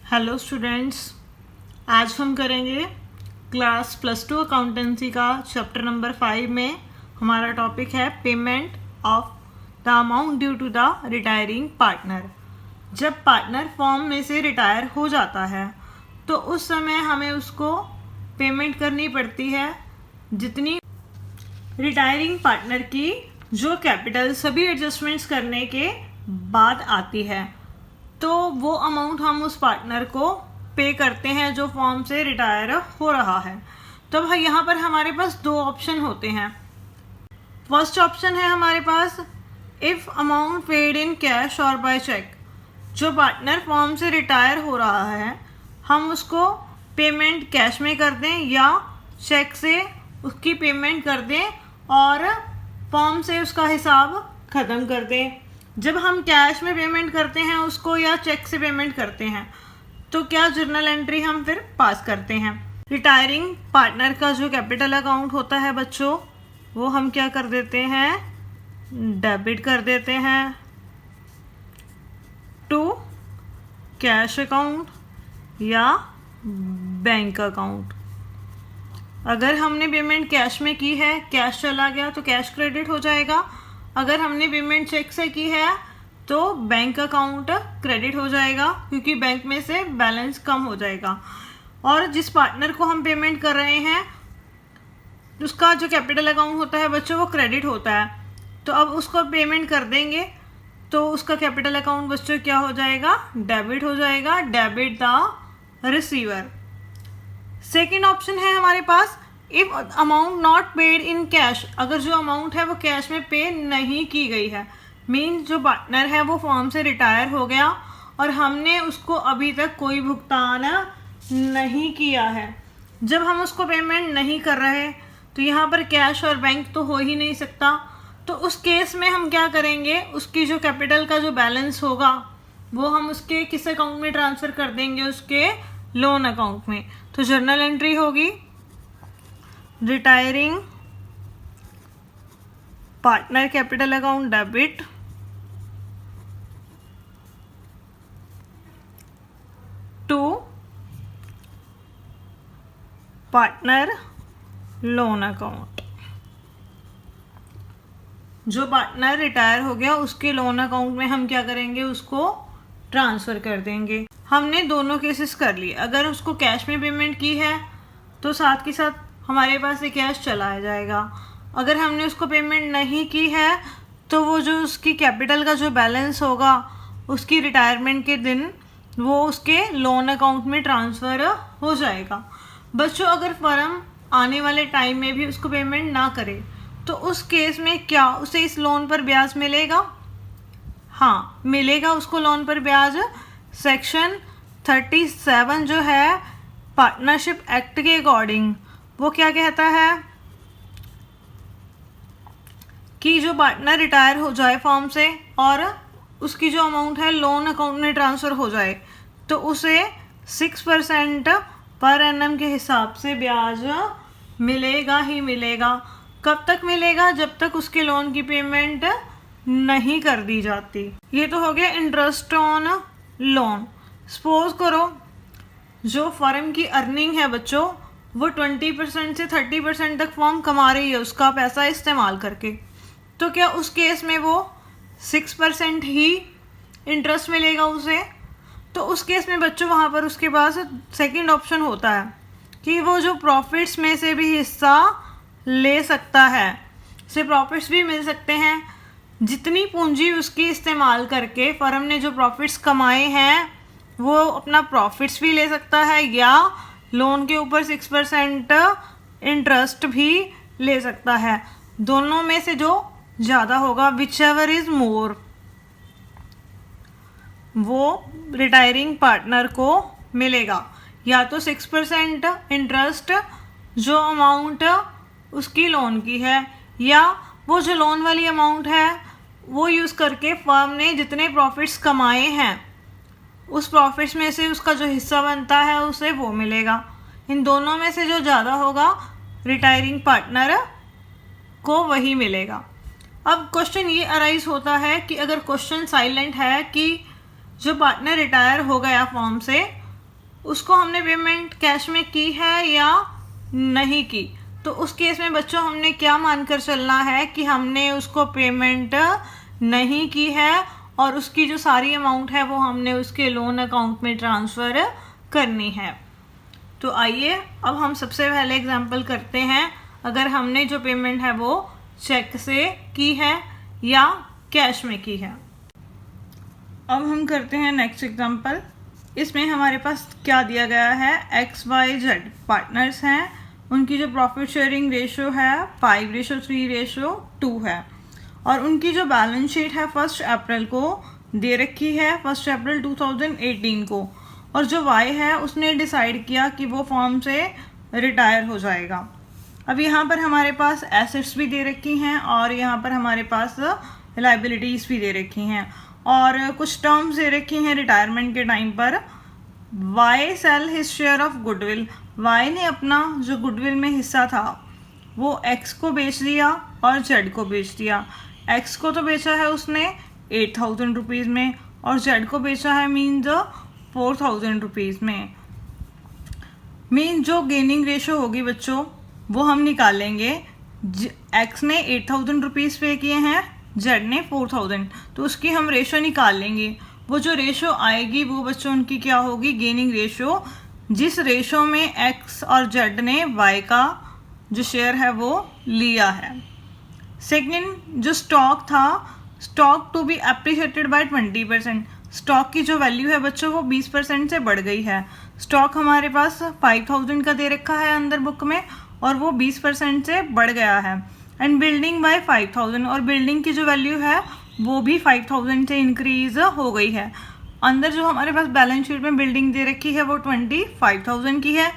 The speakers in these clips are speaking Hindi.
हेलो स्टूडेंट्स, आज हम करेंगे क्लास +2 अकाउंटेंसी का चैप्टर नंबर 5 में हमारा टॉपिक है payment of the amount due to the retiring partner. जब पार्टनर फॉर्म में से रिटायर हो जाता है तो उस समय हमें उसको पेमेंट करनी पड़ती है जितनी रिटायरिंग पार्टनर की जो कैपिटल सभी एडजस्टमेंट्स करने के बाद आती है, तो वो अमाउंट हम उस पार्टनर को पे करते हैं जो फॉर्म से रिटायर हो रहा है। तो अब यहाँ पर हमारे पास दो ऑप्शन होते हैं। फर्स्ट ऑप्शन है हमारे पास if amount paid in cash or by cheque. जो पार्टनर फॉर्म से रिटायर हो रहा है हम उसको पेमेंट कैश में कर दें या चेक से उसकी पेमेंट कर दें और फॉर्म से उसका हिसाब ख़त्म कर दें। जब हम कैश में पेमेंट करते हैं उसको या चेक से पेमेंट करते हैं तो क्या जर्नल एंट्री हम फिर पास करते हैं। रिटायरिंग पार्टनर का जो कैपिटल अकाउंट होता है बच्चों, वो हम क्या कर देते हैं, डेबिट कर देते हैं टू कैश अकाउंट या बैंक अकाउंट। अगर हमने पेमेंट कैश में की है, कैश चला गया तो कैश क्रेडिट हो जाएगा। अगर हमने पेमेंट चेक से की है तो बैंक अकाउंट क्रेडिट हो जाएगा क्योंकि बैंक में से बैलेंस कम हो जाएगा। और जिस पार्टनर को हम पेमेंट कर रहे हैं उसका जो कैपिटल अकाउंट होता है बच्चों वो क्रेडिट होता है, तो अब उसको पेमेंट कर देंगे तो उसका कैपिटल अकाउंट बच्चों क्या हो जाएगा, डेबिट हो जाएगा, debit the receiver. Second option है हमारे पास if amount not paid in cash. अगर जो अमाउंट है वो कैश में पे नहीं की गई है, मीन जो पार्टनर है वो फॉर्म से रिटायर हो गया और हमने उसको अभी तक कोई भुगतान नहीं किया है। जब हम उसको पेमेंट नहीं कर रहे तो यहाँ पर कैश और बैंक तो हो ही नहीं सकता, तो उस केस में हम क्या करेंगे, उसकी जो कैपिटल का जो बैलेंस होगा वो हम उसके किस अकाउंट में ट्रांसफ़र कर देंगे, उसके लोन अकाउंट में। तो जर्नल एंट्री होगी retiring partner capital account debit to partner loan account. जो पार्टनर रिटायर हो गया उसके लोन अकाउंट में हम क्या करेंगे, उसको ट्रांसफ़र कर देंगे। हमने दोनों केसेस कर लिए। अगर उसको कैश में पेमेंट की है तो साथ के साथ हमारे पास ये कैश चला जाएगा। अगर हमने उसको पेमेंट नहीं की है तो वो जो उसकी कैपिटल का जो बैलेंस होगा उसकी रिटायरमेंट के दिन वो उसके लोन अकाउंट में ट्रांसफ़र हो जाएगा। बच्चों, अगर फर्म आने वाले टाइम में भी उसको पेमेंट ना करे तो उस केस में क्या उसे इस लोन पर ब्याज मिलेगा? हाँ, मिलेगा उसको लोन पर ब्याज। सेक्शन 37 जो है पार्टनरशिप एक्ट के अकॉर्डिंग वो क्या कहता है कि जो पार्टनर रिटायर हो जाए फॉर्म से और उसकी जो अमाउंट है लोन अकाउंट में ट्रांसफ़र हो जाए तो उसे 6% पर एनम के हिसाब से ब्याज मिलेगा ही मिलेगा। कब तक मिलेगा? जब तक उसके लोन की पेमेंट नहीं कर दी जाती। ये तो हो गया इंटरेस्ट ऑन लोन। सपोज करो जो फर्म की अर्निंग है बच्चों वो 20% से 30% तक फर्म कमा रही है उसका पैसा इस्तेमाल करके, तो क्या उस केस में वो 6% ही इंटरेस्ट मिलेगा उसे? तो उस केस में बच्चों वहाँ पर उसके पास सेकंड ऑप्शन होता है कि वो जो प्रॉफिट्स में से भी हिस्सा ले सकता है, उसे प्रॉफिट्स भी मिल सकते हैं। जितनी पूंजी उसकी इस्तेमाल करके फर्म ने जो प्रॉफिट्स कमाए हैं वो अपना प्रॉफिट्स भी ले सकता है या लोन के ऊपर 6% इंटरेस्ट भी ले सकता है। दोनों में से जो ज़्यादा होगा, विच एवर इज़ मोर, वो रिटायरिंग पार्टनर को मिलेगा। या तो 6% इंटरेस्ट जो अमाउंट उसकी लोन की है, या वो जो लोन वाली अमाउंट है वो यूज़ करके फर्म ने जितने प्रॉफिट्स कमाए हैं उस प्रॉफिट्स में से उसका जो हिस्सा बनता है उसे वो मिलेगा। इन दोनों में से जो ज़्यादा होगा रिटायरिंग पार्टनर को वही मिलेगा। अब क्वेश्चन ये अराइज होता है कि अगर क्वेश्चन साइलेंट है कि जो पार्टनर रिटायर हो गया फॉर्म से उसको हमने पेमेंट कैश में की है या नहीं की। तो उस केस में बच्चों हमने क्या मानकर चलना है कि हमने उसको पेमेंट नहीं की है और उसकी जो सारी अमाउंट है वो हमने उसके लोन अकाउंट में ट्रांसफ़र करनी है। तो आइए अब हम सबसे पहले एग्जांपल करते हैं, अगर हमने जो पेमेंट है वो चेक से की है या कैश में की है। अब हम करते हैं नेक्स्ट एग्जांपल। इसमें हमारे पास क्या दिया गया है, XYZ पार्टनर्स हैं, उनकी जो प्रॉफिट शेयरिंग रेशो है 5:3:2 है और उनकी जो बैलेंस शीट है 1 अप्रैल को दे रखी है, 1 अप्रैल 2018 को। और जो Y है उसने डिसाइड किया कि वो फॉर्म से रिटायर हो जाएगा। अब यहाँ पर हमारे पास एसेट्स भी दे रखी हैं और यहाँ पर हमारे पास लाइबिलिटीज़ भी दे रखी हैं और कुछ टर्म्स दे रखी हैं रिटायरमेंट के टाइम पर। Y sell his share of goodwill, Y ने अपना जो गुडविल में हिस्सा था वो X को बेच दिया और Z को बेच दिया। X को तो बेचा है उसने 8,000 रुपीज़ में और Z को बेचा है मीन्स 4,000 रुपीज़ में। मीन जो गेनिंग रेशो होगी बच्चों वो हम निकालेंगे। X ने 8,000 रुपीज़ पे किए हैं, Z ने 4,000, तो उसकी हम रेशो निकाल लेंगे। वो जो रेशो आएगी वो बच्चों उनकी क्या होगी, गेनिंग रेशो, जिस रेशो में X और Z ने Y का जो शेयर है वो लिया है। सेकेंड जो स्टॉक था, stock to be appreciated by 20%, stock की जो वैल्यू है बच्चों वो 20% से बढ़ गई है। स्टॉक हमारे पास 5,000 का दे रखा है अंदर बुक में और वो 20% से बढ़ गया है। एंड बिल्डिंग बाय 5,000, और बिल्डिंग की जो वैल्यू है वो भी 5,000 से इंक्रीज हो गई है। अंदर जो हमारे पास बैलेंस शीट में बिल्डिंग दे रखी है वो 25,000 की है।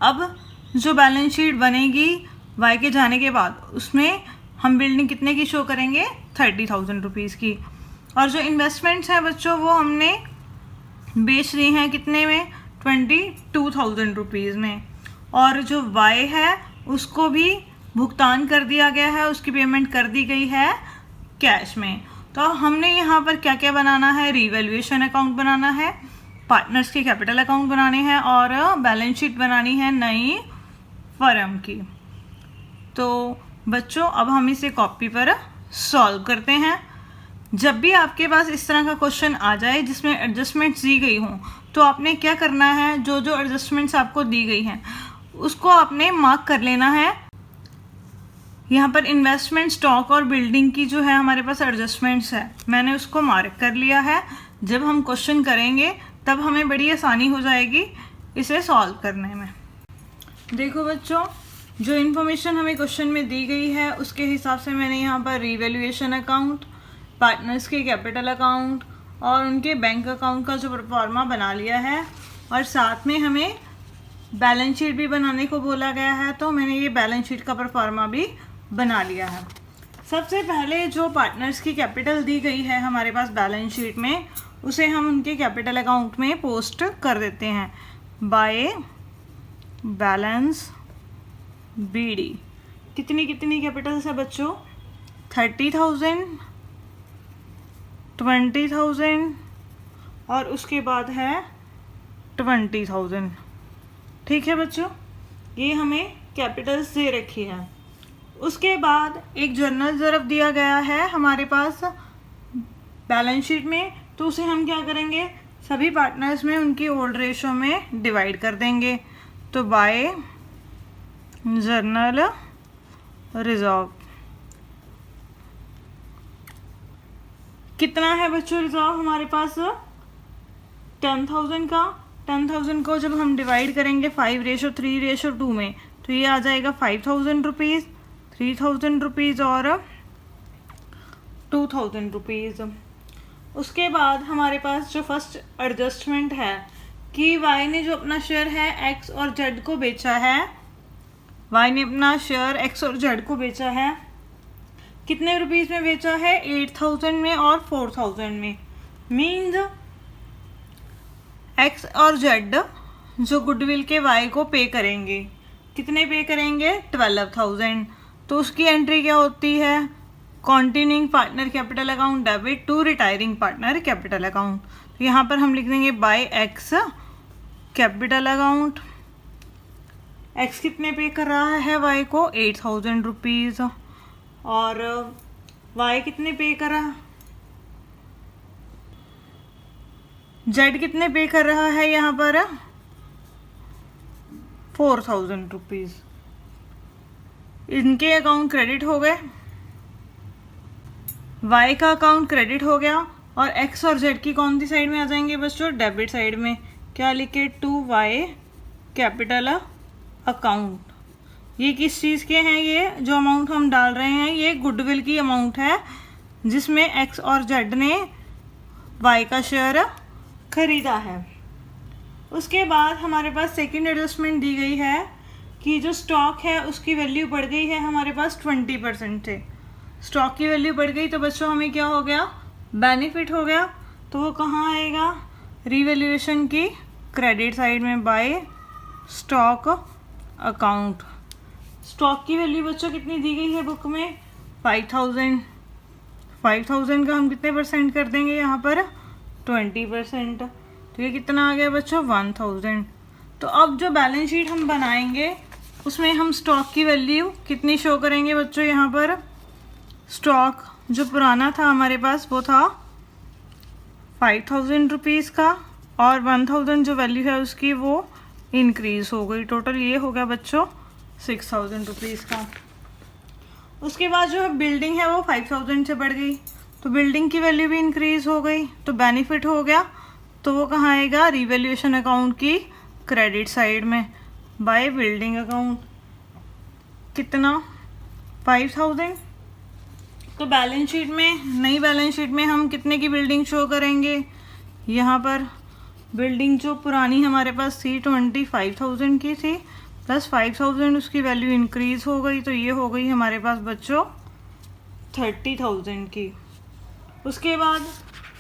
अब जो बैलेंस शीट बनेगी Y के जाने के बाद उसमें हम बिल्डिंग कितने की शो करेंगे, 30,000 रुपीज़ की। और जो इन्वेस्टमेंट्स हैं बच्चों वो हमने बेच ली हैं कितने में, 22,000 रुपीज़ में। और जो Y है उसको भी भुगतान कर दिया गया है, उसकी पेमेंट कर दी गई है कैश में। तो हमने यहाँ पर क्या क्या बनाना है, रीवैल्यूएशन अकाउंट बनाना है, पार्टनर्स के कैपिटल अकाउंट बनाने हैं और बैलेंस शीट बनानी है नई फर्म की। तो बच्चों अब हम इसे कॉपी पर सॉल्व करते हैं। जब भी आपके पास इस तरह का क्वेश्चन आ जाए जिसमें एडजस्टमेंट्स दी गई हों तो आपने क्या करना है, जो जो एडजस्टमेंट्स आपको दी गई हैं उसको आपने मार्क कर लेना है। यहाँ पर इन्वेस्टमेंट, स्टॉक और बिल्डिंग की जो है हमारे पास एडजस्टमेंट्स है, मैंने उसको मार्क कर लिया है। जब हम क्वेश्चन करेंगे तब हमें बड़ी आसानी हो जाएगी इसे सॉल्व करने में। देखो बच्चों, जो इन्फॉर्मेशन हमें क्वेश्चन में दी गई है उसके हिसाब से मैंने यहाँ पर रीवैल्यूएशन अकाउंट, पार्टनर्स के कैपिटल अकाउंट और उनके बैंक अकाउंट का जो प्रोफार्मा बना लिया है और साथ में हमें बैलेंस शीट भी बनाने को बोला गया है, तो मैंने ये बैलेंस शीट का प्रोफार्मा भी बना लिया है। सबसे पहले जो पार्टनर्स की कैपिटल दी गई है हमारे पास बैलेंस शीट में, उसे हम उनके कैपिटल अकाउंट में पोस्ट कर देते हैं बाय बैलेंस BD। कितनी कितनी कैपिटल्स है बच्चों, 30,000, 20,000 और उसके बाद है 20,000। ठीक है बच्चों, ये हमें कैपिटल्स दे रखी है। उसके बाद एक जर्नल रिजर्व दिया गया है हमारे पास बैलेंस शीट में, तो उसे हम क्या करेंगे, सभी पार्टनर्स में उनकी ओल्ड रेशो में डिवाइड कर देंगे। तो बाय जर्नल रिजर्व कितना है बच्चों रिजर्व हमारे पास, 10,000 का। 10,000 को जब हम डिवाइड करेंगे 5:3:2 में तो ये आ जाएगा 5,000 रुपीज़, 3,000 रुपीज़ और 2,000 रुपीज़। उसके बाद हमारे पास जो फर्स्ट एडजस्टमेंट है कि Y ने जो अपना शेयर है X और Z को बेचा है, Y ने अपना शेयर X और Z को बेचा है, कितने रुपीज़ में बेचा है, 8,000 में और 4,000 में। मीन्स X और Z जो गुडविल के Y को पे करेंगे, कितने पे करेंगे, 12,000। तो उसकी एंट्री क्या होती है, continuing partner capital account debit to retiring partner capital account. तो यहाँ पर हम लिख देंगे by X capital account. X कितने पे कर रहा है वाई को? 8000 रुपीज़। और वाई कितने पे कर रहा, जेड कितने पे कर रहा है यहाँ पर? 4000 रुपीज़। इनके अकाउंट क्रेडिट हो गए, वाई का अकाउंट क्रेडिट हो गया, और एक्स और जेड की कौन सी साइड में आ जाएंगे बच्चों? डेबिट साइड में। क्या लिखे? To Y capital account. ये किस चीज़ के हैं? ये जो अमाउंट हम डाल रहे हैं ये गुडविल की अमाउंट है, जिसमें एक्स और जेड ने वाई का शेयर खरीदा है। उसके बाद हमारे पास सेकंड एडजस्टमेंट दी गई है कि जो स्टॉक है उसकी वैल्यू बढ़ गई है हमारे पास 20% से। स्टॉक की वैल्यू बढ़ गई तो बच्चों हमें क्या हो गया? बेनिफिट हो गया। तो वो कहाँ आएगा? रीवैल्यूएशन की क्रेडिट साइड में बाय स्टॉक अकाउंट। स्टॉक की वैल्यू बच्चों कितनी दी गई है बुक में? 5000। 5000 का हम कितने परसेंट कर देंगे यहाँ पर? 20%। तो ये कितना आ गया बच्चों? 1000। तो अब जो बैलेंस शीट हम बनाएंगे उसमें हम स्टॉक की वैल्यू कितनी शो करेंगे बच्चों? यहाँ पर स्टॉक जो पुराना था हमारे पास वो था 5000 रुपीज़ का, और 1000 जो वैल्यू है उसकी वो इंक्रीज़ हो गई। टोटल ये हो गया बच्चों 6000 रुपीज़ का। उसके बाद जो है बिल्डिंग है वो 5000 से बढ़ गई, तो बिल्डिंग की वैल्यू भी इंक्रीज़ हो गई, तो बेनिफिट हो गया। तो वो कहाँ आएगा? रीवैल्यूएशन अकाउंट की क्रेडिट साइड में बाय बिल्डिंग अकाउंट। कितना? 5000। तो बैलेंस शीट में, नई बैलेंस शीट में हम कितने की बिल्डिंग शो करेंगे? यहाँ पर बिल्डिंग जो पुरानी हमारे पास थी 25,000 की थी, प्लस 5000 उसकी वैल्यू इंक्रीज़ हो गई, तो ये हो गई हमारे पास बच्चों 30,000 की। उसके बाद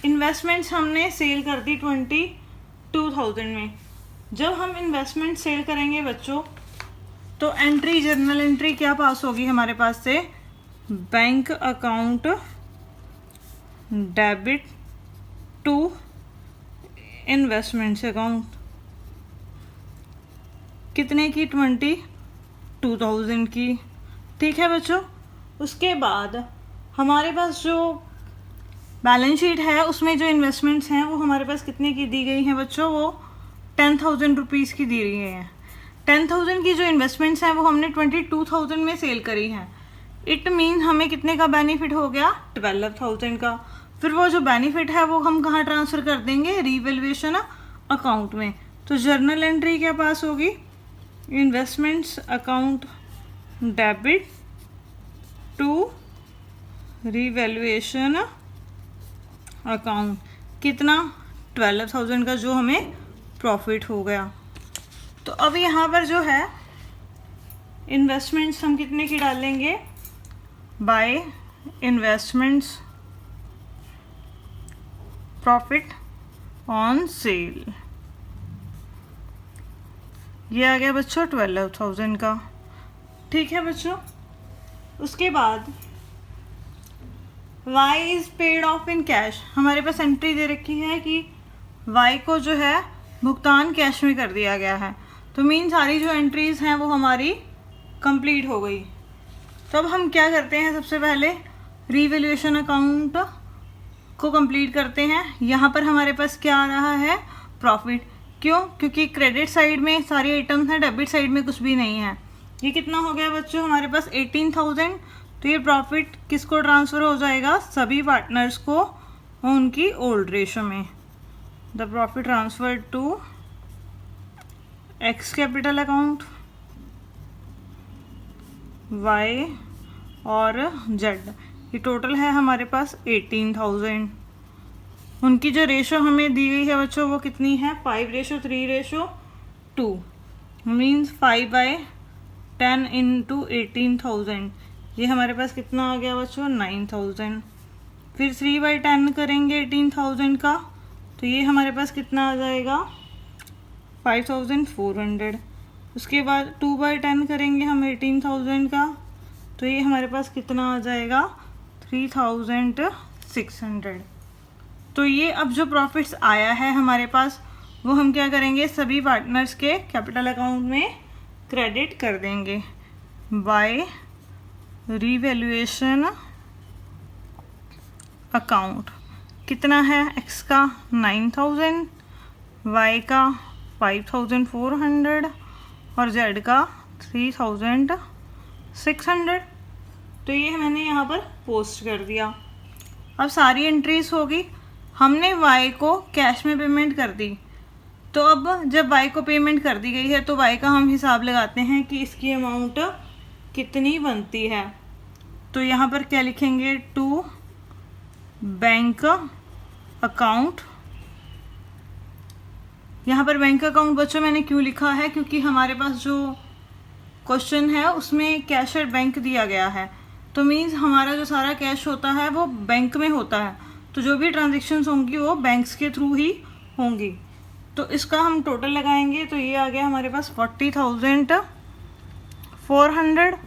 इन्वेस्टमेंट्स हमने सेल कर दी 22,000 में। जब हम इन्वेस्टमेंट सेल करेंगे बच्चों तो एंट्री, जर्नल एंट्री क्या पास होगी हमारे पास से? Bank account debit to investments account. कितने की? 22,000 की। ठीक है बच्चों। उसके बाद हमारे पास जो बैलेंस शीट है उसमें जो इन्वेस्टमेंट्स हैं वो हमारे पास कितने की दी गई हैं बच्चों? वो 10,000 रुपीज़ की दी गई हैं। 10,000 की जो इन्वेस्टमेंट्स हैं वो हमने 22,000 में सेल करी हैं। इट मीन हमें कितने का बेनिफिट हो गया? 12,000 का। फिर वो जो बेनिफिट है वो हम कहाँ ट्रांसफ़र कर देंगे? रीवैल्यूएशन अकाउंट में। तो जर्नल एंट्री क्या पास होगी? Investments account debit to revaluation account. कितना? 12,000 का जो हमें प्रॉफिट हो गया। तो अब यहाँ पर जो है इन्वेस्टमेंट्स हम कितने की डालेंगे? By investments profit on sale. ये आ गया बच्चों 12,000 का। ठीक है बच्चों। उसके बाद y is paid of in cash. हमारे पास एंट्री दे रखी है कि y को जो है भुगतान कैश में कर दिया गया है। तो मीन सारी जो एंट्रीज़ हैं वो हमारी कंप्लीट हो गई। तो अब हम क्या करते हैं? सबसे पहले रीवैल्यूएशन अकाउंट को कंप्लीट करते हैं। यहाँ पर हमारे पास क्या आ रहा है? प्रॉफिट। क्यों? क्योंकि क्रेडिट साइड में सारी आइटम्स हैं, डेबिट साइड में कुछ भी नहीं है। ये कितना हो गया बच्चों हमारे पास? 18,000। तो ये प्रॉफिट किसको ट्रांसफ़र हो जाएगा? सभी पार्टनर्स को उनकी ओल्ड रेशो में। The profit transfer to X capital account, Y और जेड। ये टोटल है हमारे पास 18,000। उनकी जो रेशो हमें दी गई है बच्चों वो कितनी है? 5:3:2 मीन्स 5/10 इंटू 18,000। ये हमारे पास कितना आ गया बच्चों? 9,000। फिर 3/10 करेंगे 18,000 का, तो ये हमारे पास कितना आ जाएगा? 5,400। उसके बाद 2/10 करेंगे हम 18,000 का, तो ये हमारे पास कितना आ जाएगा? 3,600। तो ये अब जो प्रॉफिट्स आया है हमारे पास वो हम क्या करेंगे, सभी पार्टनर्स के कैपिटल अकाउंट में क्रेडिट कर देंगे बाय रीवैल्यूएशन अकाउंट। कितना है, x का 9000, y का 5400 और z का 3600। तो ये मैंने यहाँ पर पोस्ट कर दिया। अब सारी एंट्रीज होगी। हमने y को कैश में पेमेंट कर दी, तो अब जब y को पेमेंट कर दी गई है तो y का हम हिसाब लगाते हैं कि इसकी अमाउंट कितनी बनती है। तो यहाँ पर क्या लिखेंगे, टू बैंक अकाउंट। यहाँ पर बैंक अकाउंट बच्चों मैंने क्यों लिखा है, क्योंकि हमारे पास जो क्वेश्चन है उसमें कैश एट बैंक दिया गया है। तो मीन्स हमारा जो सारा कैश होता है वो बैंक में होता है, तो जो भी ट्रांजेक्शन्स होंगी वो बैंक्स के थ्रू ही होंगी। तो इसका हम टोटल लगाएंगे तो ये आ गया हमारे पास 40,400।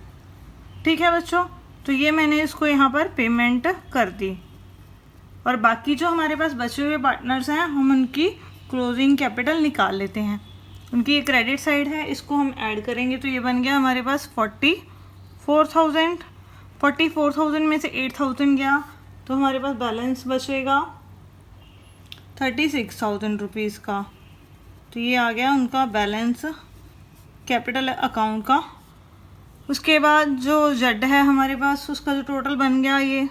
ठीक है बच्चों, तो ये मैंने इसको यहाँ पर पेमेंट कर दी। और बाकी जो हमारे पास बचे हुए पार्टनर्स हैं हम उनकी क्लोजिंग कैपिटल निकाल लेते हैं। उनकी ये क्रेडिट साइड है, इसको हम ऐड करेंगे तो ये बन गया हमारे पास 44,000। 44,000 में से 8,000 गया तो हमारे पास बैलेंस बचेगा 36,000 रुपीज़ का। तो ये आ गया उनका बैलेंस कैपिटल अकाउंट का। उसके बाद जो जेड है हमारे पास, उसका जो टोटल बन गया ये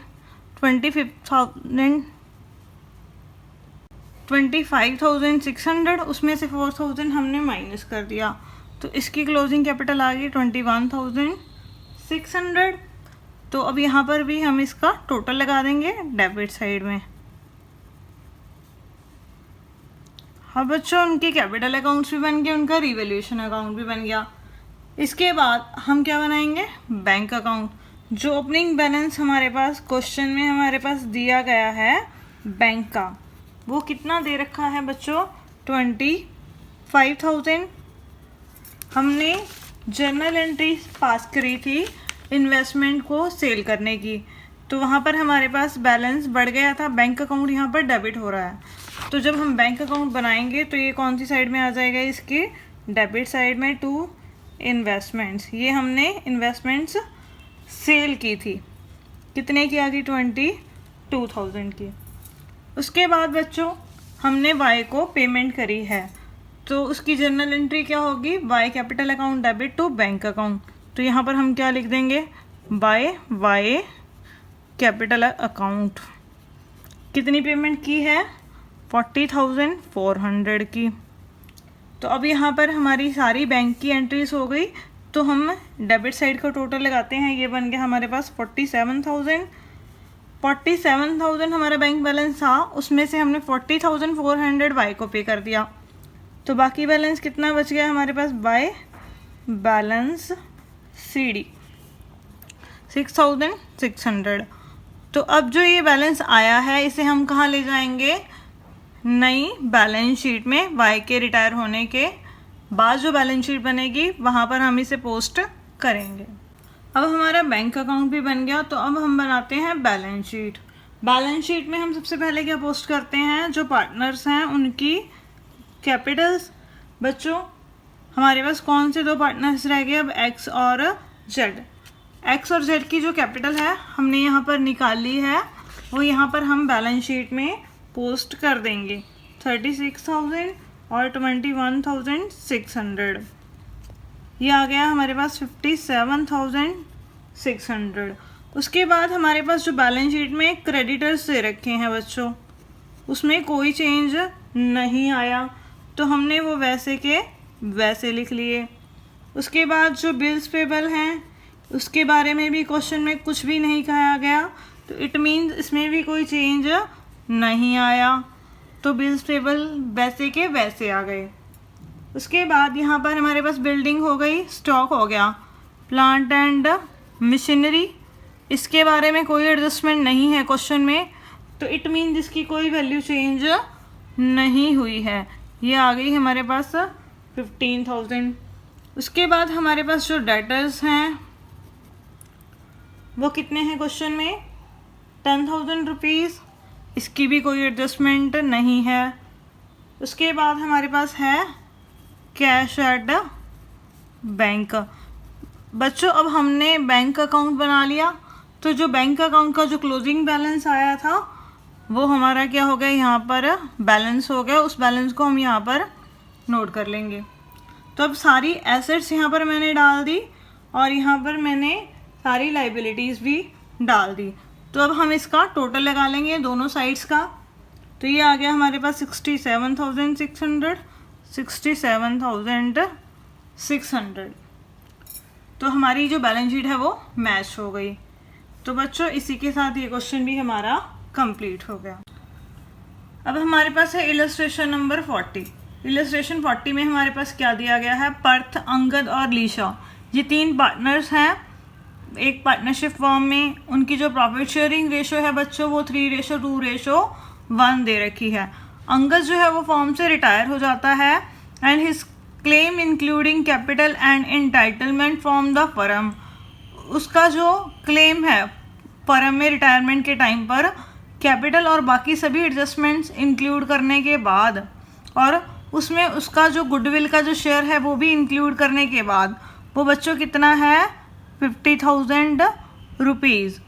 25,600, उसमें से 4,000 हमने माइनस कर दिया तो इसकी क्लोजिंग कैपिटल आ गई 21,600। तो अब यहाँ पर भी हम इसका टोटल लगा देंगे डेबिट साइड में। हाँ बच्चों, उनके कैपिटल अकाउंट्स भी बन गए, उनका रिवैल्यूएशन अकाउंट भी बन गया। इसके बाद हम क्या बनाएंगे, बैंक अकाउंट। जो ओपनिंग बैलेंस हमारे पास क्वेश्चन में हमारे पास दिया गया है बैंक का, वो कितना दे रखा है बच्चों, 25,000। हमने जर्नल एंट्री पास करी थी इन्वेस्टमेंट को सेल करने की, तो वहाँ पर हमारे पास बैलेंस बढ़ गया था, बैंक अकाउंट यहाँ पर डेबिट हो रहा है। तो जब हम बैंक अकाउंट बनाएंगे तो ये कौन सी साइड में आ जाएगा, इसकी डेबिट साइड में, टू इन्वेस्टमेंट्स। ये हमने इन्वेस्टमेंट्स सेल की थी, कितने की आ गई, 22,000 की। उसके बाद बच्चों हमने वाई को पेमेंट करी है, तो उसकी जर्नल एंट्री क्या होगी, Y capital account debit to bank account. तो यहाँ पर हम क्या लिख देंगे, बाय वाई कैपिटल अकाउंट। कितनी पेमेंट की है, 40,400 की। तो अब यहाँ पर हमारी सारी बैंक की एंट्रीज हो गई, तो हम डेबिट साइड का टोटल लगाते हैं। ये बन गया हमारे पास 47,000। 47,000 हमारा बैंक बैलेंस था, उसमें से हमने 40,400 वाई को पे कर दिया, तो बाकी बैलेंस कितना बच गया हमारे पास, बाय बैलेंस सी डी 6,600। तो अब जो ये बैलेंस आया है इसे हम कहाँ ले जाएंगे, नई बैलेंस शीट में। वाई के रिटायर होने के बाद जो बैलेंस शीट बनेगी वहाँ पर हम इसे पोस्ट करेंगे। अब हमारा बैंक अकाउंट भी बन गया, तो अब हम बनाते हैं बैलेंस शीट। बैलेंस शीट में हम सबसे पहले क्या पोस्ट करते हैं, जो पार्टनर्स हैं उनकी कैपिटल्स। बच्चों हमारे पास कौन से दो पार्टनर्स रह गए अब, एक्स और जेड। एक्स और जेड की जो कैपिटल है हमने यहाँ पर निकाल ली है, वो यहाँ पर हम बैलेंस शीट में पोस्ट कर देंगे, 36,000 और 21,600। ये आ गया हमारे पास 57,600। उसके बाद हमारे पास जो बैलेंस शीट में क्रेडिटर्स दे रखे हैं बच्चों, उसमें कोई चेंज नहीं आया, तो हमने वो वैसे के वैसे लिख लिए। उसके बाद जो बिल्स पेबल हैं उसके बारे में भी क्वेश्चन में कुछ भी नहीं कहा गया, तो इट मीन्स इसमें भी कोई चेंज नहीं आया, तो बिल्स पेबल वैसे के वैसे आ गए। उसके बाद यहाँ पर हमारे पास बिल्डिंग हो गई, स्टॉक हो गया, प्लांट एंड मशीनरी, इसके बारे में कोई एडजस्टमेंट नहीं है क्वेश्चन में, तो इट मीन इसकी कोई वैल्यू चेंज नहीं हुई है। ये आ गई हमारे पास 15,000। उसके बाद हमारे पास जो डेटर्स हैं वो कितने हैं क्वेश्चन में, 10,000 रुपीज़, इसकी भी कोई एडजस्टमेंट नहीं है। उसके बाद हमारे पास है कैश एट बैंक। बच्चों अब हमने बैंक अकाउंट बना लिया, तो जो बैंक अकाउंट का जो क्लोजिंग बैलेंस आया था वो हमारा क्या हो गया, यहाँ पर बैलेंस हो गया। उस बैलेंस को हम यहाँ पर नोट कर लेंगे। तो अब सारी एसेट्स यहाँ पर मैंने डाल दी और यहाँ पर मैंने सारी लाइबिलिटीज़ भी डाल दी। तो अब हम इसका टोटल लगा लेंगे दोनों साइड्स का। तो ये आ गया हमारे पास 67,600। तो हमारी जो बैलेंस शीट है वो मैच हो गई। तो बच्चों इसी के साथ ये क्वेश्चन भी हमारा कंप्लीट हो गया। अब हमारे पास है इलस्ट्रेशन नंबर 40। इलस्ट्रेशन 40 में हमारे पास क्या दिया गया है, पर्थ, अंगद और लीशा, ये 3 पार्टनर्स हैं एक पार्टनरशिप फॉर्म में। उनकी जो प्रॉफिट शेयरिंग रेशो है बच्चों वो 3:2:1 दे रखी है। अंगद जो है वो फॉर्म से रिटायर हो जाता है and his claim including capital and entitlement from the firm. उसका जो क्लेम है फर्म में रिटायरमेंट के टाइम पर, कैपिटल और बाकी सभी एडजस्टमेंट्स इंक्लूड करने के बाद, और उसमें उसका जो गुडविल का जो शेयर है वो भी इंक्लूड करने के बाद, वो बच्चों कितना है 50,000 rupees.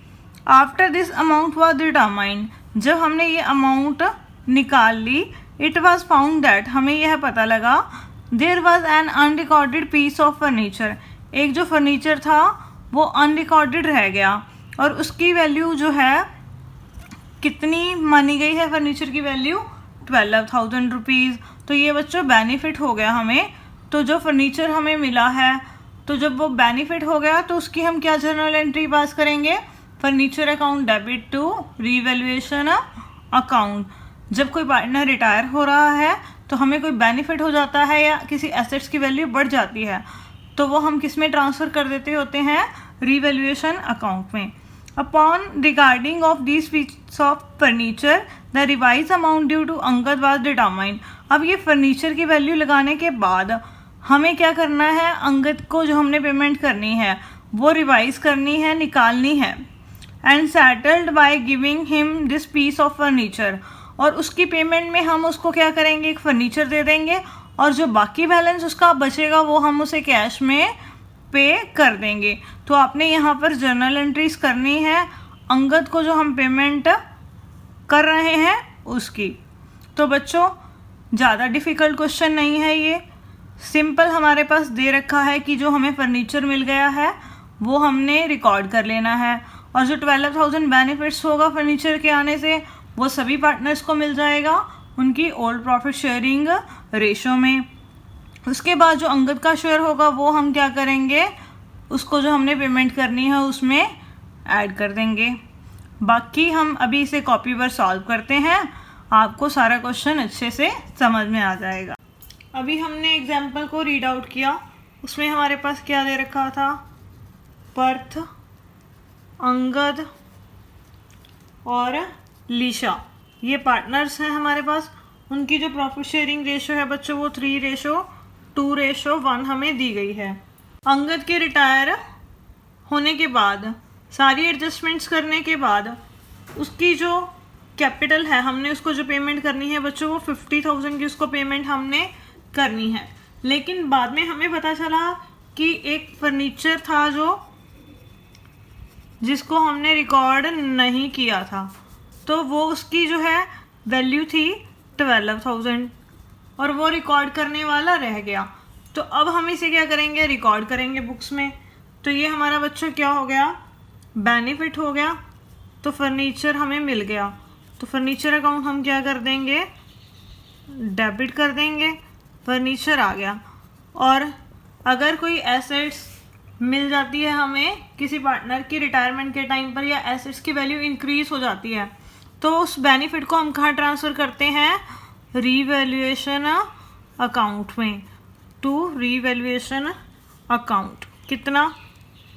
After this amount was determined, जब हमने ये अमाउंट निकाल ली, इट वॉज फाउंड दैट, हमें यह पता लगा, there was an unrecorded piece of furniture, एक जो फर्नीचर था वो अनरिकॉर्डेड रह गया और उसकी वैल्यू जो है कितनी मानी गई है, फर्नीचर की वैल्यू 12,000 रुपीज़। तो ये बच्चों बेनिफिट हो गया हमें। तो जो फर्नीचर हमें मिला है, तो जब वो बेनिफिट हो गया तो उसकी हम क्या जर्नल एंट्री पास करेंगे, furniture account debit to revaluation account. जब कोई पार्टनर रिटायर हो रहा है तो हमें कोई बेनिफिट हो जाता है या किसी एसेट्स की वैल्यू बढ़ जाती है, तो वो हम किस में ट्रांसफ़र कर देते होते हैं, रीवैल्यूएशन अकाउंट में। Upon regarding of this piece of furniture the revise amount due to Angad was determined. अब ये फर्नीचर की वैल्यू लगाने के बाद हमें क्या करना है, अंगद को जो हमने पेमेंट करनी है वो रिवाइज करनी है, निकालनी है। And settled by giving him this piece of furniture, और उसकी पेमेंट में हम उसको क्या करेंगे, एक फर्नीचर दे देंगे और जो बाकी बैलेंस उसका बचेगा वो हम उसे कैश में पे कर देंगे। तो आपने यहाँ पर जर्नल एंट्रीज करनी है अंगद को जो हम पेमेंट कर रहे हैं उसकी। तो बच्चों ज़्यादा डिफ़िकल्ट क्वेश्चन नहीं है, ये सिंपल हमारे पास दे रखा है कि जो हमें फर्नीचर मिल गया है वो हमने रिकॉर्ड कर लेना है, और जो 12,000 बेनिफिट्स होगा फर्नीचर के आने से वो सभी पार्टनर्स को मिल जाएगा उनकी ओल्ड प्रॉफिट शेयरिंग रेशो में। उसके बाद जो अंगद का शेयर होगा वो हम क्या करेंगे, उसको जो हमने पेमेंट करनी है उसमें ऐड कर देंगे। बाकी हम अभी इसे कॉपी पर सॉल्व करते हैं, आपको सारा क्वेश्चन अच्छे से समझ में आ जाएगा। अभी हमने एग्जाम्पल को रीड आउट किया, उसमें हमारे पास क्या दे रखा था, पर्थ, अंगद और लीशा, ये पार्टनर्स हैं हमारे पास। उनकी जो प्रॉफिट शेयरिंग रेशो है बच्चों वो 3:2:1 हमें दी गई है। अंगद के रिटायर होने के बाद सारी एडजस्टमेंट्स करने के बाद उसकी जो कैपिटल है, हमने उसको जो पेमेंट करनी है बच्चों वो 50,000 की उसको पेमेंट हमने करनी है। लेकिन बाद में हमें पता चला कि एक फर्नीचर था जो जिसको हमने रिकॉर्ड नहीं किया था, तो वो उसकी जो है वैल्यू थी 12,000 और वो रिकॉर्ड करने वाला रह गया। तो अब हम इसे क्या करेंगे, रिकॉर्ड करेंगे बुक्स में। तो ये हमारा बच्चों क्या हो गया, बेनिफिट हो गया। तो फर्नीचर हमें मिल गया, तो फर्नीचर अकाउंट हम क्या कर देंगे, डेबिट कर देंगे, फर्नीचर आ गया। और अगर कोई एसेट्स मिल जाती है हमें किसी पार्टनर की रिटायरमेंट के टाइम पर, या एसेट्स की वैल्यू इंक्रीज हो जाती है, तो उस बेनिफिट को हम कहाँ ट्रांसफ़र करते हैं, रीवैल्यूएशन अकाउंट में, टू रीवैल्यूएशन अकाउंट। कितना,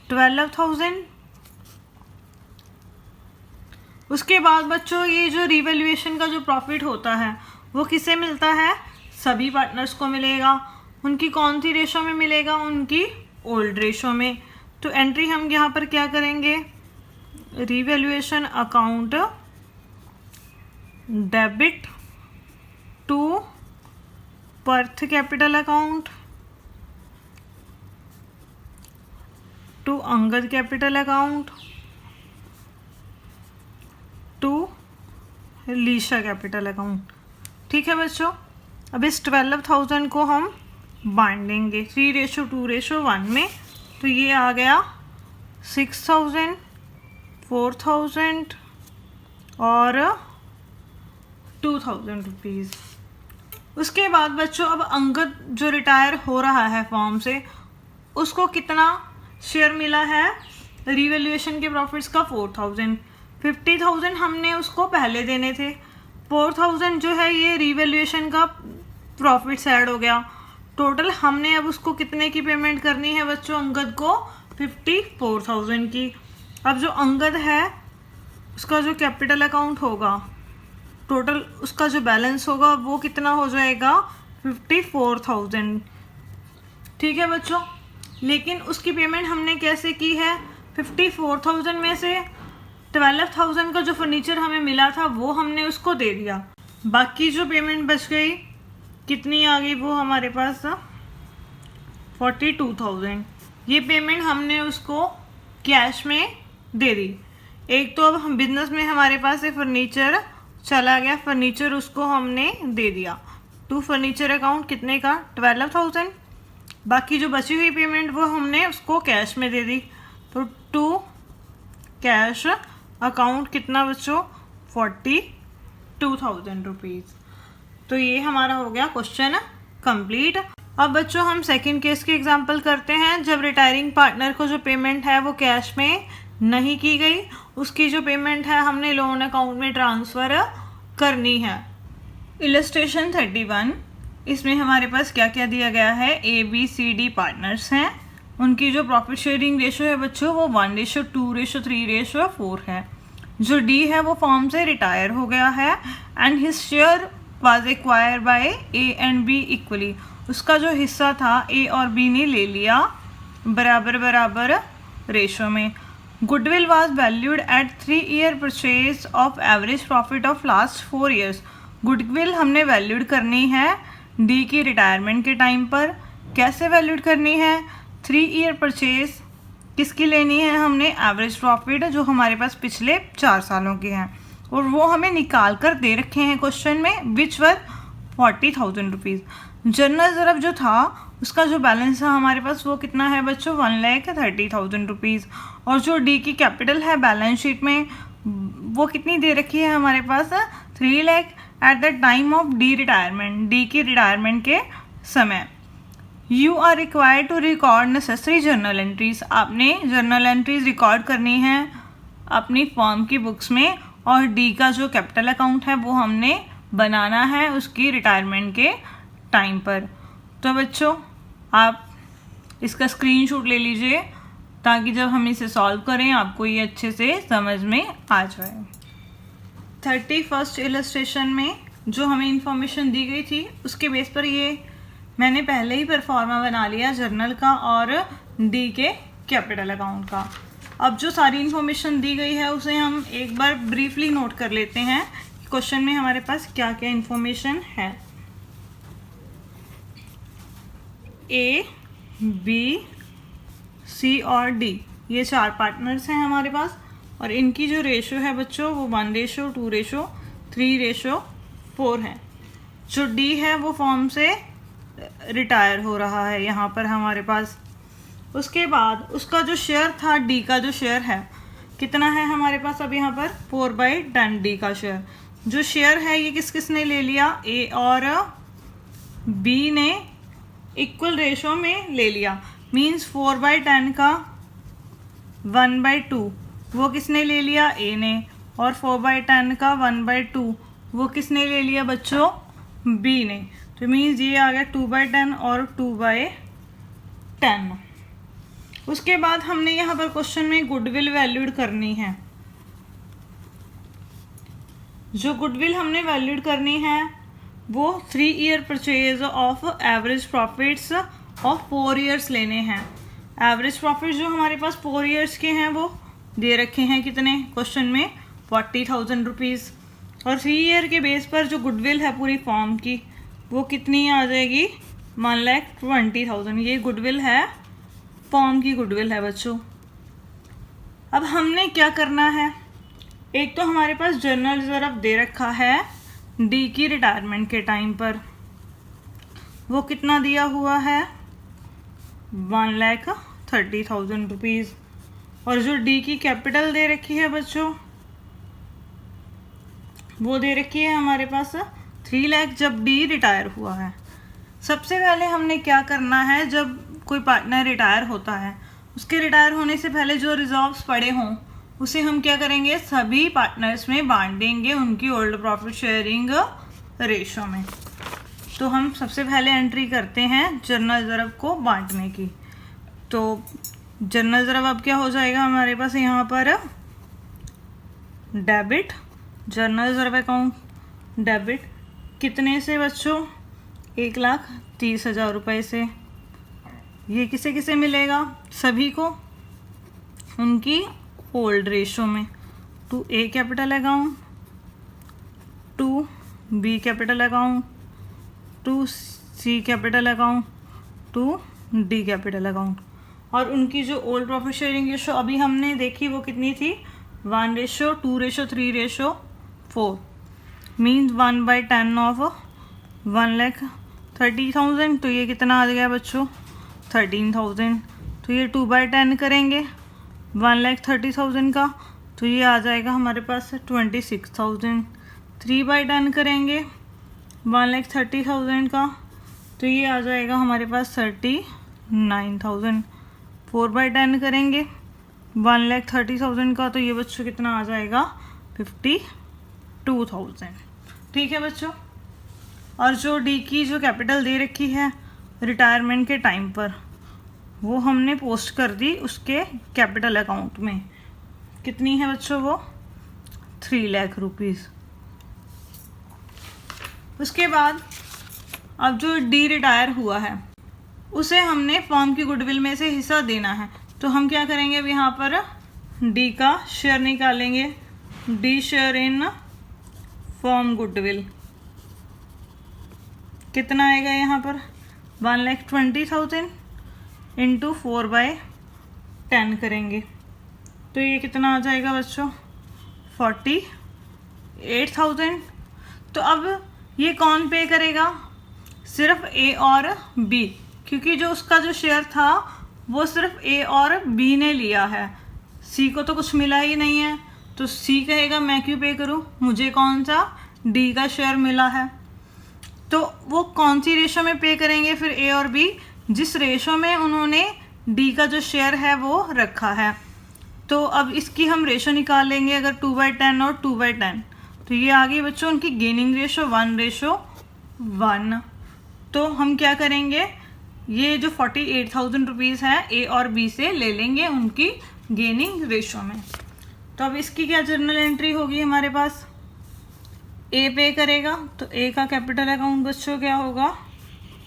12,000। उसके बाद बच्चों ये जो रीवैल्यूएशन का जो प्रॉफिट होता है वो किसे मिलता है, सभी पार्टनर्स को मिलेगा। उनकी कौन सी रेशो में मिलेगा, उनकी ओल्ड रेशो में। तो एंट्री हम यहाँ पर क्या करेंगे, revaluation account debit to Parth capital account, to Angad capital account, to Lisha capital account. ठीक है बच्चों, अब इस 12,000 को हम बांट देंगे 3:2:1 में। तो ये आ गया 6,000, 4,000 और 2,000 रुपीज़। उसके बाद बच्चों अब अंगद जो रिटायर हो रहा है फॉर्म से, उसको कितना शेयर मिला है रिवैल्यूएशन के प्रॉफिट्स का? 4,000। 50,000 हमने उसको पहले देने थे, 4,000 जो है ये रिवैल्यूएशन का प्रॉफिट्स ऐड हो गया। टोटल हमने अब उसको कितने की पेमेंट करनी है बच्चों? अंगद को 54,000 की। अब जो अंगद है उसका जो कैपिटल अकाउंट होगा, टोटल उसका जो बैलेंस होगा वो कितना हो जाएगा? 54,000। ठीक है बच्चों, लेकिन उसकी पेमेंट हमने कैसे की है? 54,000 में से 12,000 का जो फर्नीचर हमें मिला था वो हमने उसको दे दिया। बाकी जो पेमेंट बच गई कितनी आ गई? वो हमारे पास 42,000। ये पेमेंट हमने उसको कैश में दे दी। एक तो अब हम बिजनेस में हमारे पास एक फर्नीचर चला गया, फर्नीचर उसको हमने दे दिया। टू फर्नीचर अकाउंट कितने का? 12,000। बाकी जो बची हुई पेमेंट वो हमने उसको कैश में दे दी। तो टू कैश अकाउंट कितना बच्चों? 42,000 रुपीज़। तो ये हमारा हो गया क्वेश्चन कंप्लीट। अब बच्चों हम सेकंड केस की एग्जांपल करते हैं। जब रिटायरिंग पार्टनर को जो पेमेंट है वो कैश में नहीं की गई, उसकी जो पेमेंट है हमने लोन अकाउंट में ट्रांसफ़र करनी है। इलस्ट्रेशन 31, इसमें हमारे पास क्या क्या दिया गया है? ABCD पार्टनर्स हैं, उनकी जो प्रॉफिट शेयरिंग रेशो है बच्चों वो 1:2:3:4 है। जो D है वो फॉर्म से रिटायर हो गया है and his share was acquire by A and B equally. उसका जो हिस्सा था A और B ने ले लिया बराबर बराबर रेशो में। Goodwill was valued at 3-year purchase of average profit of last 4 years। Goodwill हमने वैल्यूड करनी है डी की रिटायरमेंट के टाइम पर। कैसे वैल्यूड करनी है? 3-year परचेज किसकी लेनी है? हमने एवरेज प्रॉफिट जो हमारे पास पिछले 4 सालों के हैं, और वो हमें निकाल कर दे रखे हैं क्वेश्चन में, विच वर 40,000 रुपीज़। जनरल रिजर्व जो था उसका जो बैलेंस है हमारे पास वो कितना है बच्चों? 1,30,000 रुपीज़। और जो डी की कैपिटल है बैलेंस शीट में वो कितनी दे रखी है हमारे पास? 3 lakh at the time of D retirement, D की रिटायरमेंट के समय। You are required to record necessary journal entries. आपने जर्नल एंट्रीज रिकॉर्ड करनी है अपनी फॉर्म की बुक्स में, और डी का जो कैपिटल अकाउंट है वो हमने बनाना है उसकी रिटायरमेंट के टाइम पर। तो बच्चों आप इसका स्क्रीनशॉट ले लीजिए ताकि जब हम इसे सॉल्व करें आपको ये अच्छे से समझ में आ जाए। 31st इलस्ट्रेशन में जो हमें इंफॉर्मेशन दी गई थी उसके बेस पर ये मैंने पहले ही परफॉर्मा बना लिया जर्नल का और डी के कैपिटल अकाउंट का। अब जो सारी इंफॉर्मेशन दी गई है उसे हम एक बार ब्रीफली नोट कर लेते हैं क्वेश्चन में हमारे पास क्या क्या इंफॉर्मेशन है। A, B, C और D ये 4 पार्टनर्स हैं हमारे पास, और इनकी जो रेशो है बच्चों वो 1:2:3:4 है। जो D है वो फॉर्म से रिटायर हो रहा है यहाँ पर हमारे पास। उसके बाद उसका जो शेयर था, D का जो शेयर है कितना है हमारे पास अब यहाँ पर? 4/10 D का शेयर। जो शेयर है ये किस किसने ले लिया? A और B ने इक्वल रेशो में ले लिया। मीन्स 4/10 का 1/2 वो किसने ले लिया? A ने, और 4/10 का 1/2 वो किसने ले लिया बच्चों? B ने। तो मीन्स ये आ गया 2/10 और 2/10। उसके बाद हमने यहाँ पर क्वेश्चन में गुडविल वैल्यूड करनी है। जो गुडविल हमने वैल्यूड करनी है वो 3-year purchase of average profits of 4 years लेने हैं। एवरेज प्रॉफिट जो हमारे पास 4 years के हैं वो दे रखे हैं कितने क्वेश्चन में? 40,000 रुपीज़। और 3 year के बेस पर जो गुडविल है पूरी फॉर्म की वो कितनी आ जाएगी, 1,20,000। ये गुडविल है, फॉर्म की गुडविल है बच्चों। अब हमने क्या करना है, एक तो हमारे पास जनरल रिजर्व दे रखा है डी की रिटायरमेंट के टाइम पर, वो कितना दिया हुआ है, 1,30,000 रुपीज़। और जो डी की कैपिटल दे रखी है बच्चों, वो दे रखी है हमारे पास 3 लाख जब डी रिटायर हुआ है। सबसे पहले हमने क्या करना है, जब कोई पार्टनर रिटायर होता है, उसके रिटायर होने से पहले जो रिजर्व्स पड़े हों उसे हम क्या करेंगे, सभी पार्टनर्स में बांट देंगे उनकी ओल्ड प्रॉफिट शेयरिंग रेशो में। तो हम सबसे पहले एंट्री करते हैं जनरल रिजर्व को बांटने की। तो जनरल रिजर्व अब क्या हो जाएगा हमारे पास यहाँ पर, debit general reserve account debit कितने से बच्चों, 1,30,000 रुपये से। ये किसे किसे मिलेगा, सभी को उनकी ओल्ड रेशो में, to A capital account, to B capital account, to C capital account, to D capital account. और उनकी जो ओल्ड प्रॉफिट शेयरिंग रेशो अभी हमने देखी वो कितनी थी, 1:2:3:4 मीन्स 1/10 ऑफ 1,30,000। तो ये कितना आ गया बच्चों, 13,000। तो ये 2/10 करेंगे 1,30,000 का, तो ये आ जाएगा हमारे पास 26,000। 3/10 करेंगे 1,30,000 का, तो ये आ जाएगा हमारे पास 39,000। 4/10 करेंगे 1,30,000 का, तो ये बच्चों कितना आ जाएगा, 52,000। ठीक है बच्चों। और जो डी की जो कैपिटल दे रखी है रिटायरमेंट के टाइम पर, वो हमने पोस्ट कर दी उसके कैपिटल अकाउंट में। कितनी है बच्चों वो, 3 लाख रुपीज़। उसके बाद अब जो डी रिटायर हुआ है उसे हमने फॉर्म की गुडविल में से हिस्सा देना है। तो हम क्या करेंगे, अब यहाँ पर डी का शेयर निकालेंगे, D share in form goodwill कितना आएगा यहाँ पर, 1,20,000 इंटू 4/10 करेंगे, तो ये कितना आ जाएगा बच्चों, 48,000। तो अब ये कौन पे करेगा, सिर्फ ए और बी, क्योंकि जो उसका जो शेयर था वो सिर्फ ए और बी ने लिया है, सी को तो कुछ मिला ही नहीं है। तो सी कहेगा मैं क्यों पे करूं, मुझे कौन सा डी का शेयर मिला है। तो वो कौन सी रेशो में पे करेंगे फिर ए और बी, जिस रेशो में उन्होंने डी का जो शेयर है वो रखा है। तो अब इसकी हम रेशो निकाल लेंगे, अगर 2/10 और 2/10, तो ये आ गई बच्चों उनकी गेनिंग रेशो 1:1। तो हम क्या करेंगे, ये जो 48,000 रुपीज़ है ए और बी से ले लेंगे उनकी गेनिंग रेशो में। तो अब इसकी क्या जर्नल एंट्री होगी हमारे पास, ए पे करेगा तो ए का कैपिटल अकाउंट बच्चों क्या होगा,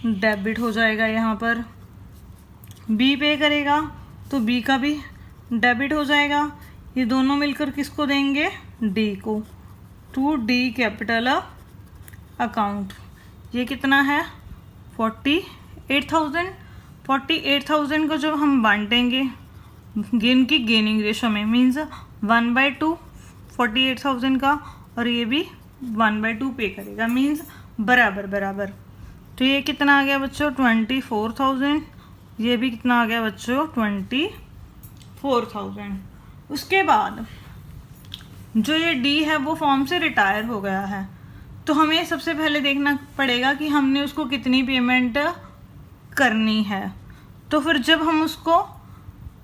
डेबिट हो जाएगा यहाँ पर। बी पे करेगा तो बी का भी डेबिट हो जाएगा। ये दोनों मिलकर किसको देंगे, डी को, टू डी कैपिटल अकाउंट। ये कितना है, 48,000। 48,000 को जब हम बांटेंगे की गेनिंग रेशो में, मीन्स 1/2 48,000 का, और ये भी 1/2 पे करेगा, मीन्स बराबर बराबर। तो ये कितना आ गया बच्चों, 24,000। ये भी कितना आ गया बच्चों, 24,000। उसके बाद जो ये डी है वो फॉर्म से रिटायर हो गया है, तो हमें सबसे पहले देखना पड़ेगा कि हमने उसको कितनी पेमेंट करनी है। तो फिर जब हम उसको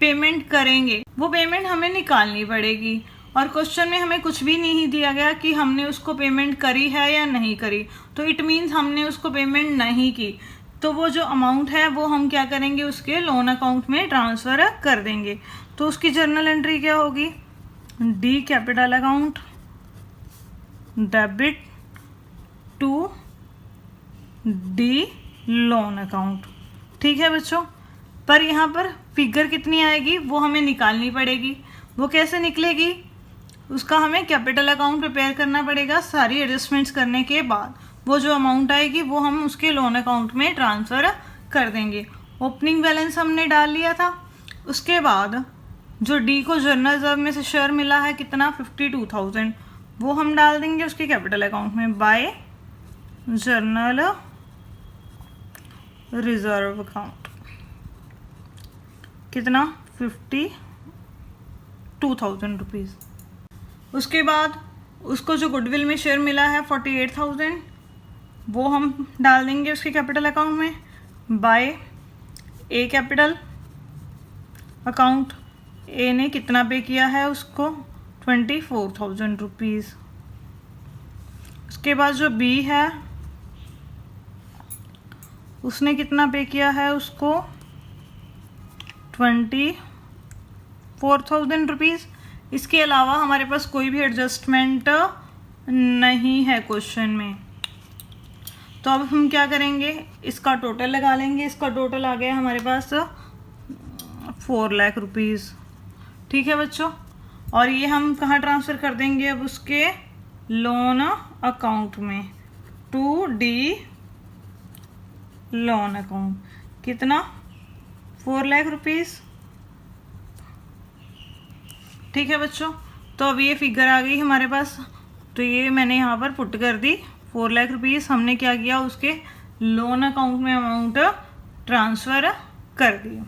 पेमेंट करेंगे वो पेमेंट हमें निकालनी पड़ेगी, और क्वेश्चन में हमें कुछ भी नहीं दिया गया कि हमने उसको पेमेंट करी है या नहीं करी। तो इट मीन्स हमने उसको पेमेंट नहीं की, तो वो जो अमाउंट है वो हम क्या करेंगे, उसके लोन अकाउंट में ट्रांसफ़र कर देंगे। तो उसकी जर्नल एंट्री क्या होगी, D capital account debit to D loan account. ठीक है बच्चों, पर यहाँ पर फिगर कितनी आएगी वो हमें निकालनी पड़ेगी। वो कैसे निकलेगी, उसका हमें कैपिटल अकाउंट प्रिपेयर करना पड़ेगा सारी एडजस्टमेंट्स करने के बाद। वो जो अमाउंट आएगी वो हम उसके लोन अकाउंट में ट्रांसफ़र कर देंगे। ओपनिंग बैलेंस हमने डाल लिया था। उसके बाद जो डी को जर्नल रिजर्व में से शेयर मिला है कितना 52,000, वो हम डाल देंगे उसके कैपिटल अकाउंट में बाय जर्नल रिजर्व अकाउंट। कितना 52,000 रुपीज़। उसके बाद उसको जो गुडविल में शेयर मिला है 48,000, वो हम डाल देंगे उसके कैपिटल अकाउंट में बाय ए कैपिटल अकाउंट। ए ने कितना पे किया है उसको 24,000 रुपीज़। उसके बाद जो बी है उसने कितना पे किया है उसको 24,000 रुपीज़। इसके अलावा हमारे पास कोई भी एडजस्टमेंट नहीं है क्वेश्चन में, तो अब हम क्या करेंगे, इसका टोटल लगा लेंगे। इसका टोटल आ गया हमारे पास 4 लाख रुपीज़। ठीक है बच्चों, और ये हम कहाँ ट्रांसफ़र कर देंगे अब उसके लोन अकाउंट में, 2D लोन अकाउंट। कितना 4 लाख रुपीज़। ठीक है बच्चों, तो अब ये फिगर आ गई हमारे पास, तो ये मैंने यहाँ पर पुट कर दी 4 लाख रुपीज़। हमने क्या किया, उसके लोन अकाउंट में अमाउंट ट्रांसफ़र कर दी।